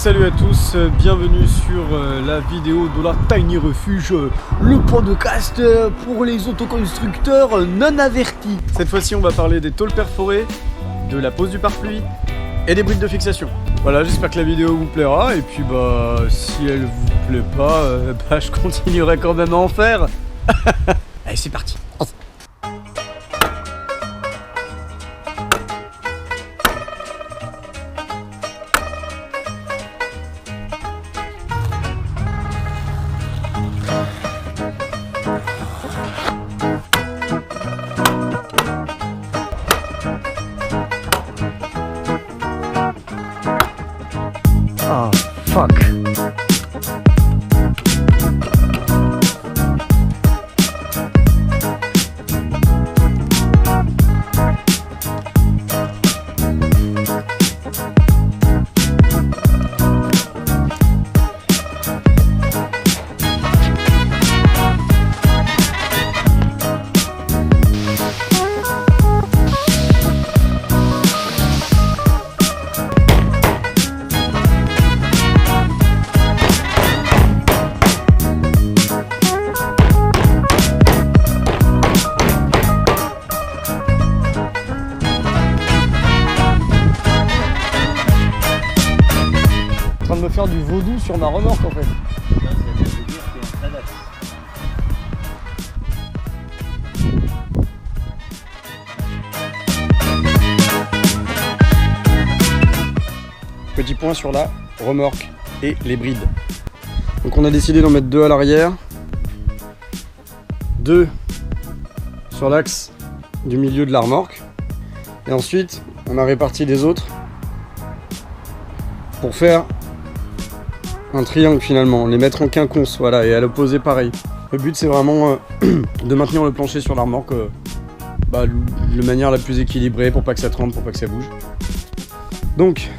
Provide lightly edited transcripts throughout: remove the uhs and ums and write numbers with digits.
Salut à tous, bienvenue sur la vidéo de la Tiny Refuge, le podcast pour les autoconstructeurs non avertis. Cette fois-ci on va parler des tôles perforées, de la pose du pare-pluie et des brides de fixation. Voilà, j'espère que la vidéo vous plaira et puis si elle vous plaît pas, je continuerai quand même à en faire. Allez, c'est parti. Oh, fuck. En train de me faire du vaudou sur ma remorque en fait. Petit point sur la remorque et les brides. Donc on a décidé d'en mettre 2 à l'arrière, 2 sur l'axe du milieu de la remorque, et ensuite on a réparti les autres pour faire un triangle finalement, les mettre en quinconce, voilà, et à l'opposé pareil. Le but c'est vraiment de maintenir le plancher sur la remorque de manière la plus équilibrée pour pas que ça tremble, pour pas que ça bouge. Donc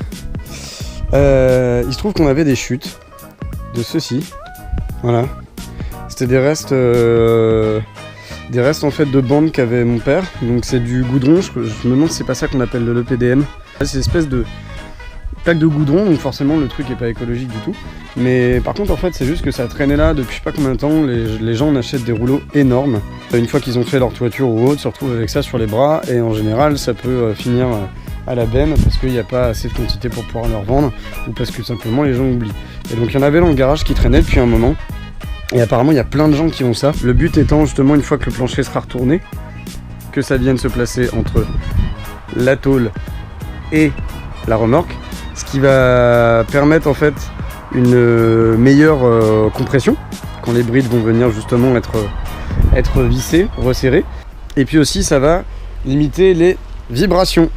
il se trouve qu'on avait des chutes de ceci, voilà. C'était des restes en fait de bandes qu'avait mon père. Donc c'est du goudron, je me demande si c'est pas ça qu'on appelle le PDM. C'est une espèce de plaque de goudron, donc forcément le truc est pas écologique du tout. Mais par contre en fait c'est juste que ça traînait là depuis je sais pas combien de temps. Les gens en achètent des rouleaux énormes. Une fois qu'ils ont fait leur toiture ou autre, se retrouvent avec ça sur les bras et en général ça peut finir à la benne parce qu'il n'y a pas assez de quantité pour pouvoir leur vendre ou parce que simplement les gens oublient. Et donc il y en avait dans le garage qui traînait depuis un moment et apparemment il y a plein de gens qui ont ça. Le but étant justement une fois que le plancher sera retourné, que ça vienne se placer entre la tôle et la remorque, ce qui va permettre en fait une meilleure compression quand les brides vont venir justement être vissées, resserrées, et puis aussi ça va limiter les vibrations.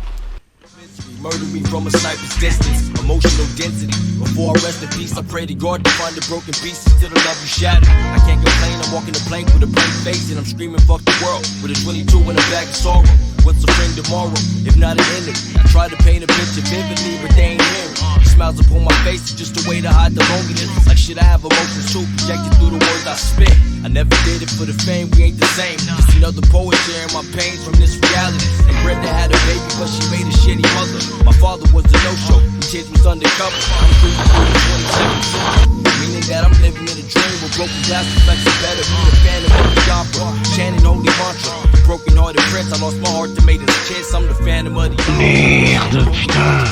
Murder me from a sniper's distance, emotional density. Before I rest in peace, I pray to God to find the broken pieces till the love you shattered. I can't complain, I'm walking the plank with a plain face and I'm screaming fuck the world with a 22 in a bag of sorrow. What's a friend tomorrow, if not an enemy? I try to paint a picture vividly, but they ain't hearing. Smiles upon my face, it's just a way to hide the loneliness. Like shit, I have emotions too, projected through the words I spit. I never did it for the fame, we ain't the same. Just another poet sharing my pains from this reality. And Brenda had a baby, but she made a shitty mother. My father was a no-show, the kids was undercover. I'm cruising through the 27th, meaning that I'm living in a dream where broken glass reflects a better. Be a fan of the opera, chanting holy mantra. The broken-hearted prince, I lost my heart to make this kiss. I'm the phantom of the merde, putain.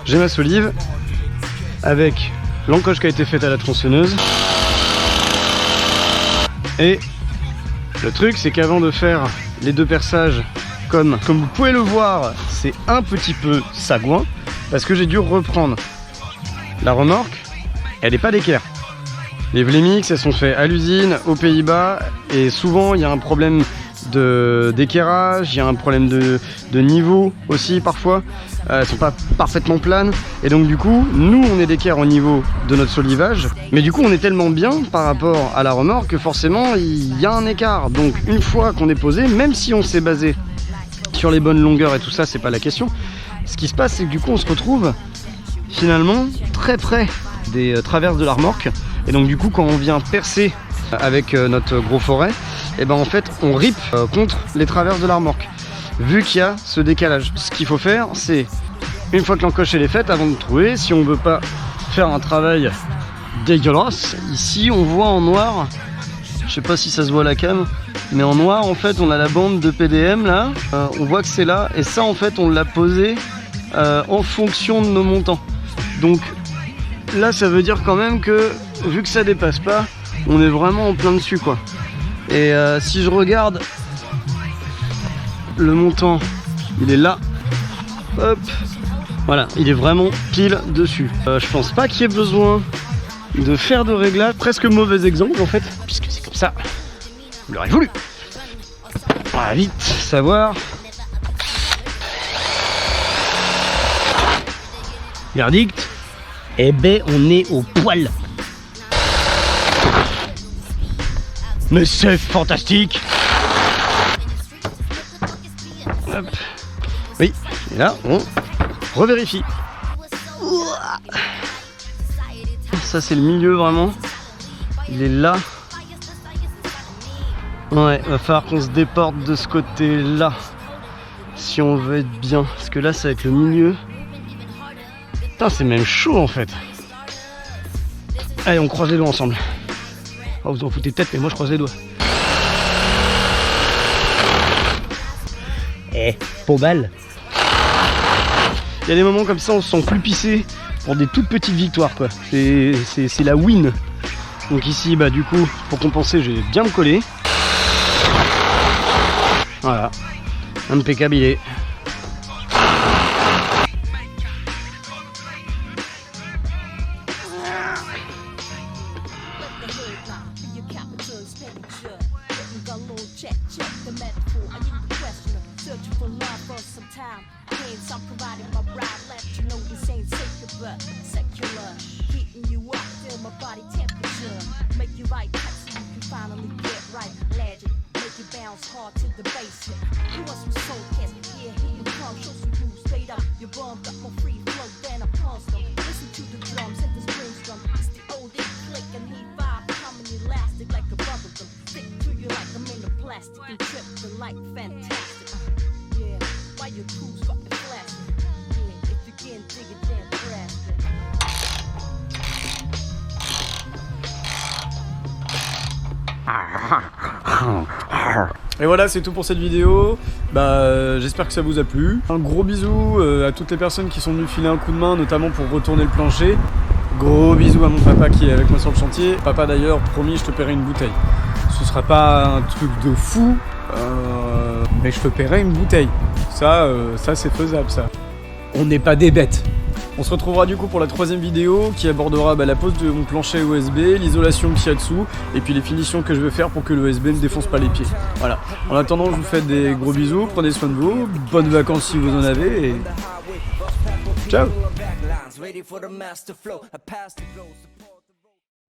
J'ai ma solive avec l'encoche qui a été faite à la tronçonneuse. Et le truc c'est qu'avant de faire les 2 perçages, comme vous pouvez le voir, c'est un petit peu sagouin parce que j'ai dû reprendre la remorque, elle n'est pas d'équerre. Les Vlemix elles sont faites à l'usine aux Pays-Bas et souvent il y a un problème d'équerrage, il y a un problème de niveau aussi parfois, elles sont pas parfaitement planes et donc du coup nous on est d'équerre au niveau de notre solivage, mais du coup on est tellement bien par rapport à la remorque que forcément il y a un écart. Donc une fois qu'on est posé, même si on s'est basé sur les bonnes longueurs et tout ça, c'est pas la question, ce qui se passe c'est que du coup on se retrouve finalement très près des traverses de la remorque et donc du coup quand on vient percer avec notre gros forêt, et ben en fait on rip contre les traverses de la remorque vu qu'il y a ce décalage. Ce qu'il faut faire c'est, une fois que l'encoche elle est faite, avant de trouver, si on veut pas faire un travail dégueulasse. Ici on voit en noir, je sais pas si ça se voit à la cam, mais en noir en fait on a la bande de PDM là, on voit que c'est là, et ça en fait on l'a posé en fonction de nos montants. Donc là ça veut dire quand même que vu que ça dépasse pas, on est vraiment en plein dessus quoi. Et si je regarde le montant, il est là, hop, voilà, il est vraiment pile dessus. Je pense pas qu'il y ait besoin de faire de réglage. Presque mauvais exemple en fait, puisque c'est comme ça, vous l'aurez voulu. On va vite savoir. Verdict, eh ben on est au poil. Mais c'est fantastique. Hop. Oui, et là on revérifie. Ça c'est le milieu vraiment. Il est là. Ouais, va falloir qu'on se déporte de ce côté là si on veut être bien. Parce que là c'est avec le milieu. Putain, c'est même chaud en fait. Allez, on croise les doigts ensemble. Oh, vous en foutez peut-être, mais moi je croise les doigts. Eh, pour balle. Il y a des moments comme ça, on se sent plus pissé pour des toutes petites victoires quoi. C'est la win. Donc ici, bah du coup, pour compenser, j'ai bien me collé. Voilà, impeccable il est. Et voilà, c'est tout pour cette vidéo. J'espère que ça vous a plu. Un gros bisou à toutes les personnes qui sont venues filer un coup de main, notamment pour retourner le plancher. Gros bisou à mon papa qui est avec moi sur le chantier. Papa d'ailleurs, promis, je te paierai une bouteille. Ce sera pas un truc de fou, mais je te paierai une bouteille. Ça c'est faisable ça. On n'est pas des bêtes. On se retrouvera du coup pour la troisième vidéo qui abordera la pose de mon plancher USB, l'isolation qu'il y a dessous et puis les finitions que je vais faire pour que le USB ne défonce pas les pieds. Voilà. En attendant, je vous fais des gros bisous, prenez soin de vous, bonnes vacances si vous en avez et ciao.